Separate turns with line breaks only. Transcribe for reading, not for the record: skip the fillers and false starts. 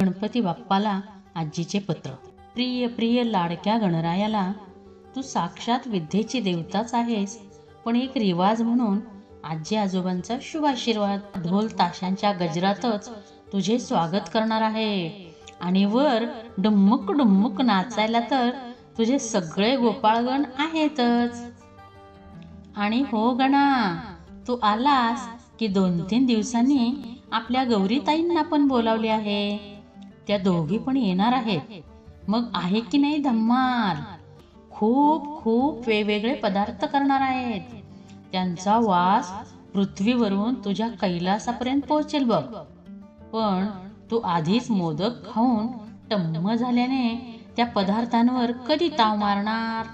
गणपती बाप्पाला आजीचे पत्र. प्रिय प्रिय लाडक्या गणरायाला, तू साक्षात विद्येची देवताच आहेस, पण एक रिवाज म्हणून आजी आजोबांचा शुभ आशीर्वाद. ढोल ताशांच्या गजरातच तुझे स्वागत करणार आहे आणि वर डुम्मुक डुम्मुक नाचायला तर तुझे सगळे गोपाळगण आहेतच. आणि हो गणा, तू आलास की 2-3 दिवसांनी आपल्या गौरीताईंना पण बोलावले आहे. त्या दोघी पण येणार आहेत. मग आहे की नाही धम्माल. खूप खूप वेगवेगळे पदार्थ करणार आहेत. त्यांचा वास पृथ्वीवरून तुझ्या कैलासापर्यंत पोहोचेल बघ. पण तू आधीच मोदक खाऊन टम्म झाल्याने त्या पदार्थांवर कधी ताव मारणार.